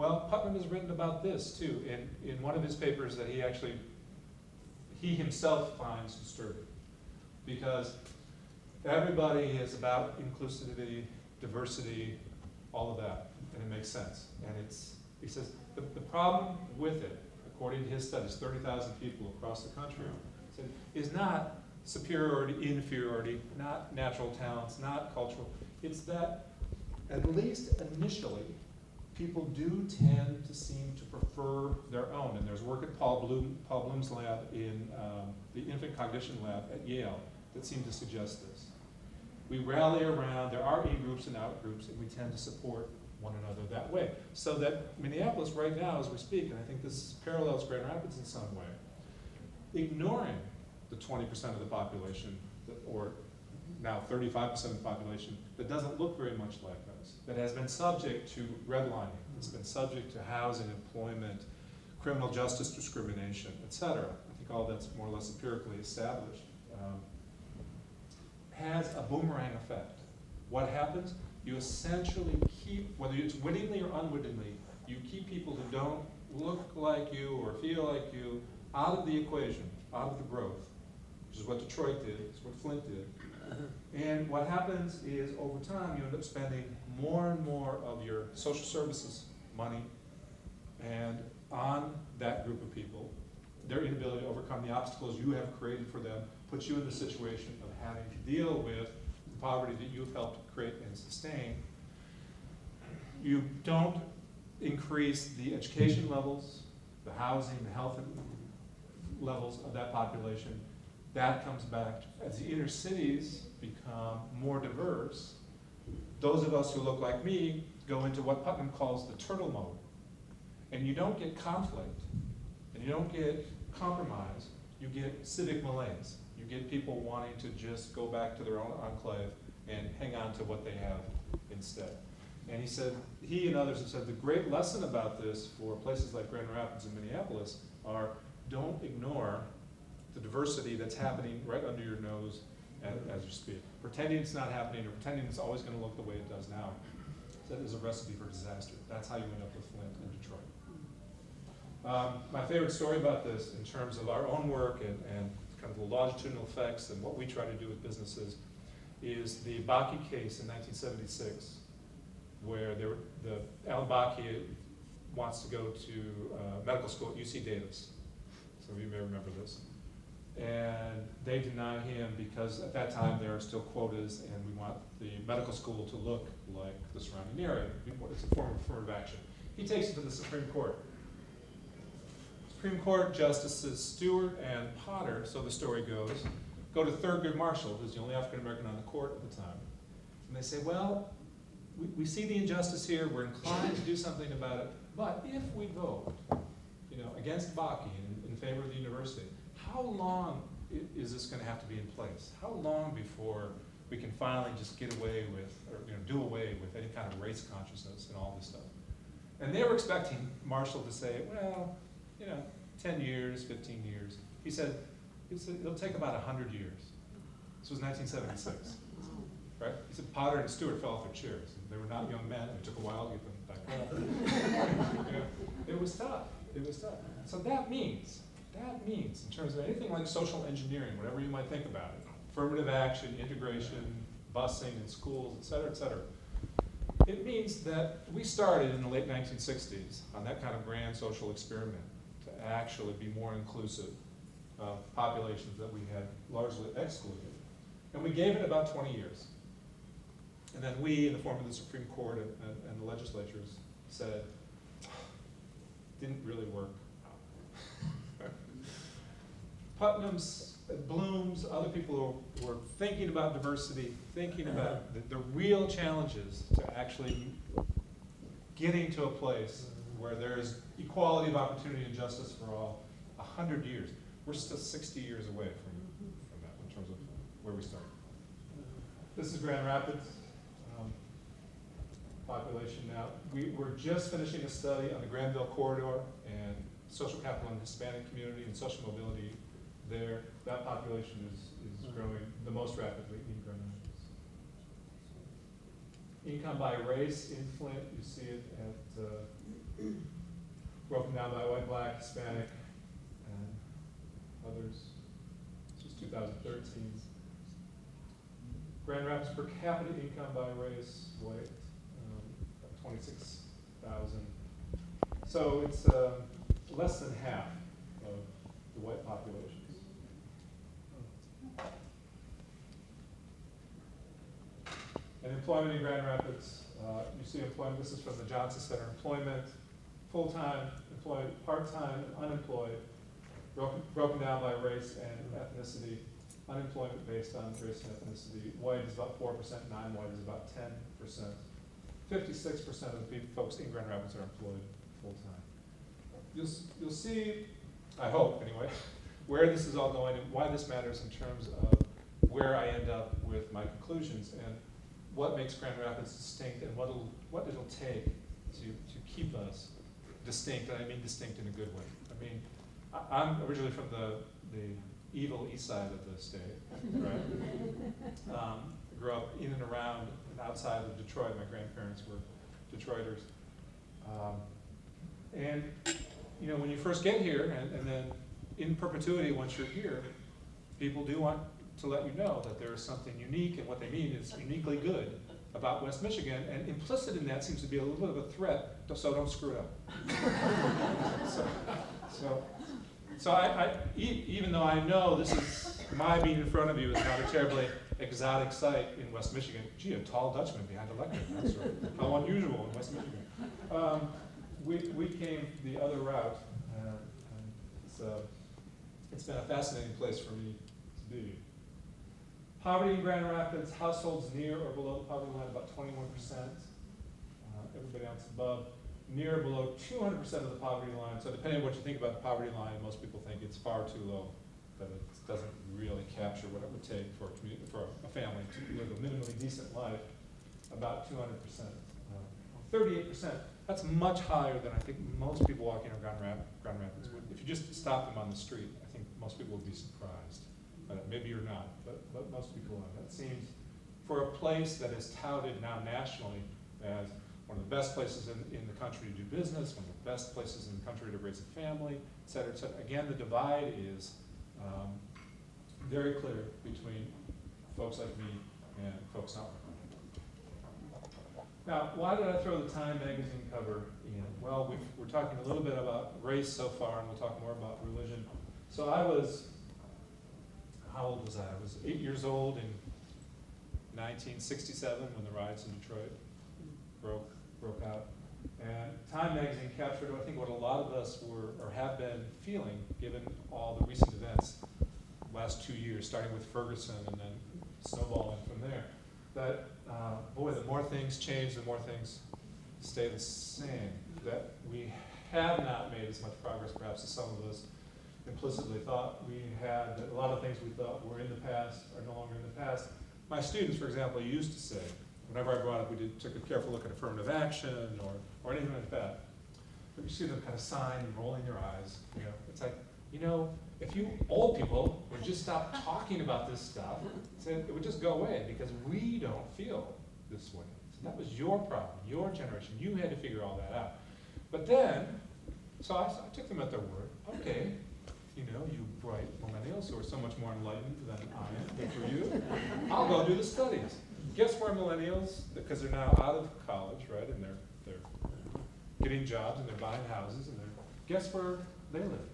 Well, Putnam has written about this too, in one of his papers that he himself finds disturbing. Because everybody is about inclusivity, diversity, all of that, and it makes sense. And he says, the problem with it, according to his studies, 30,000 people across the country, is not superiority, inferiority, not natural talents, not cultural. It's that, at least initially, people do tend to seem to prefer their own. And there's work at Paul Bloom's lab in the infant cognition lab at Yale that seem to suggest this. We rally around, there are in-groups and out-groups, and we tend to support one another that way. So that Minneapolis right now, as we speak, and I think this parallels Grand Rapids in some way, ignoring the 20% of the population, or now 35% of the population, that doesn't look very much like us, that has been subject to redlining, that's been subject to housing, employment, criminal justice discrimination, et cetera. I think all that's more or less empirically established. Has a boomerang effect. What happens? You essentially keep, whether it's wittingly or unwittingly, you keep people who don't look like you or feel like you out of the equation, out of the growth, which is what Detroit did, it's what Flint did. And what happens is, over time, you end up spending more and more of your social services money and on that group of people. Their inability to overcome the obstacles you have created for them puts you in the situation of having to deal with the poverty that you've helped create and sustain. You don't increase the education levels, the housing, the health levels of that population. That comes back as the inner cities become more diverse. Those of us who look like me go into what Putnam calls the turtle mode. And you don't get conflict, and you don't get compromise, you get civic malaise. You get people wanting to just go back to their own enclave and hang on to what they have instead. And he said, he and others have said, the great lesson about this for places like Grand Rapids and Minneapolis are, don't ignore the diversity that's happening right under your nose as you speak. Pretending it's not happening, or pretending it's always going to look the way it does now, that is a recipe for disaster. That's how you end up with Flint and Detroit. My favorite story about this, in terms of our own work and kind of the longitudinal effects and what we try to do with businesses, is the Bakke case in 1976, where Alan Bakke wants to go to medical school at UC Davis. Some of you may remember this. And they deny him because at that time there are still quotas, and we want the medical school to look like the surrounding area. It's a form of affirmative action. He takes it to the Supreme Court. Supreme Court Justices Stewart and Potter, so the story goes, go to Thurgood Marshall, who's the only African American on the court at the time. And they say, well, we see the injustice here, we're inclined to do something about it, but if we vote, against Bakke in favor of the university, how long is this going to have to be in place? How long before we can finally just get away with, or do away with any kind of race consciousness and all this stuff? And they were expecting Marshall to say, well, 10 years, 15 years. He said it'll take about 100 years. This was 1976, right? He said Potter and Stewart fell off their chairs. They were not young men. It took a while to get them back up. It was tough. It was tough. So that means, in terms of anything like social engineering, whatever you might think about it, affirmative action, integration, busing in schools, et cetera, it means that we started in the late 1960s on that kind of grand social experiment to actually be more inclusive of populations that we had largely excluded. And we gave it about 20 years. And then we, in the form of the Supreme Court and the legislatures, said, didn't really work. Putnam's, Bloom's, other people who were thinking about diversity, thinking about the real challenges to actually getting to a place where there's equality of opportunity and justice for all. 100 years. We're still 60 years away from that in terms of where we started. This is Grand Rapids. Population now. We're just finishing a study on the Granville Corridor and social capital in the Hispanic community and social mobility there. That population is growing the most rapidly in Grand Rapids. Income by race in Flint, you see it at broken down by white, black, Hispanic, and others. This was 2013. Grand Rapids per capita income by race, white, 26,000. So it's less than half of the white populations. And employment in Grand Rapids, you see employment, this is from the Johnson Center, employment, full-time, employed, part-time, and unemployed, broken down by race and ethnicity. Unemployment based on race and ethnicity. White is about 4%, non-white is about 10%. 56% of the folks in Grand Rapids are employed full-time. You'll see, I hope anyway, where this is all going and why this matters in terms of where I end up with my conclusions and what makes Grand Rapids distinct and what it'll take to keep us distinct, and I mean distinct in a good way. I mean, I'm originally from the evil east side of the state, right? Grew up in and around and outside of Detroit. My grandparents were Detroiters. And you know, when you first get here, and then in perpetuity once you're here, people do want to let you know that there is something unique, and what they mean is uniquely good about West Michigan, and implicit in that seems to be a little bit of a threat, so don't screw it up. So I even though I know this is, my being in front of you is not a terribly exotic sight in West Michigan. Gee, a tall Dutchman behind a lectern, that's right. How unusual in West Michigan. We came the other route, and it's been a fascinating place for me to be. Poverty in Grand Rapids, households near or below the poverty line, about 21%. Everybody else above. Near or below 200% of the poverty line. So depending on what you think about the poverty line, most people think it's far too low, that it doesn't really capture what it would take for a family to live a minimally decent life. About 200%. 38%. That's much higher than I think most people walking around Grand Rapids would. If you just stop them on the street, I think most people would be surprised. Maybe you're not, but most people are. That seems, for a place that is touted now nationally as one of the best places in the country to do business, one of the best places in the country to raise a family, et cetera, et cetera. Again, the divide is very clear between folks like me and folks not like me. Now, why did I throw the Time magazine cover in? Well, we're talking a little bit about race so far, and we'll talk more about religion. So how old was I? I was 8 years old in 1967 when the riots in Detroit broke out. And Time magazine captured, I think, what a lot of us were or have been feeling, given all the recent events the last 2 years, starting with Ferguson and then snowballing from there. That, boy, the more things change, the more things stay the same. That we have not made as much progress, perhaps, as some of us implicitly thought we had. That a lot of things we thought were in the past are no longer in the past. My students, for example, used to say, whenever I brought up, took a careful look at affirmative action or anything like that, but you see them kind of sighing and rolling their eyes. You know, it's like, you know, if you old people would just stop talking about this stuff, it would just go away because we don't feel this way. So that was your problem, your generation. You had to figure all that out. But then, so I took them at their word. Okay, you know, you bright millennials who are so much more enlightened than I am, good for you. I'll go do the studies. Guess where millennials, because they're now out of college, right, and they're getting jobs and they're buying houses, and guess where they live?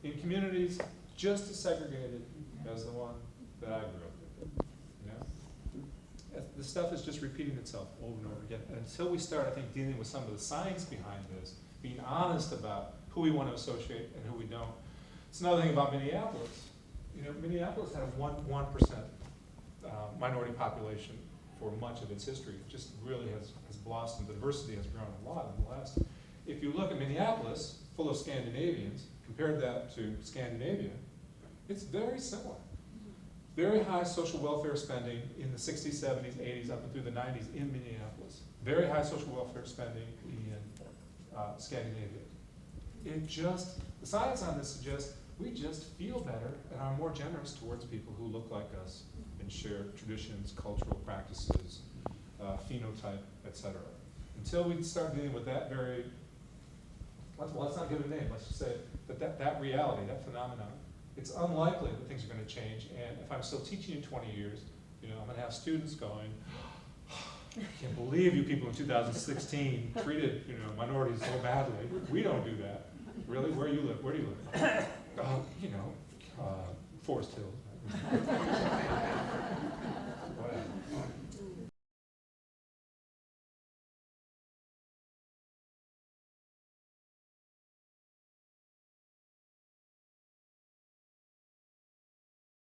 In communities just as segregated as the one that I grew up in. You know? The stuff is just repeating itself over and over again. And until we start, I think, dealing with some of the science behind this, being honest about who we want to associate and who we don't. It's another thing about Minneapolis. You know, Minneapolis had a 1% minority population for much of its history. It just really has blossomed. The diversity has grown a lot in the last. If you look at Minneapolis, full of Scandinavians, compare that to Scandinavia, it's very similar. Very high social welfare spending in the 60s, 70s, 80s, up and through the 90s in Minneapolis. Very high social welfare spending in Scandinavia. The science on this suggests we just feel better and are more generous towards people who look like us and share traditions, cultural practices, phenotype, etc. Until we start dealing with that very let's not give it a name, let's just say that reality, that phenomenon, it's unlikely that things are gonna change, and if I'm still teaching in 20 years, I'm gonna have students going, I can't believe you people in 2016 treated, minorities so badly. We don't do that. Really? Where do you live? Forest Hills.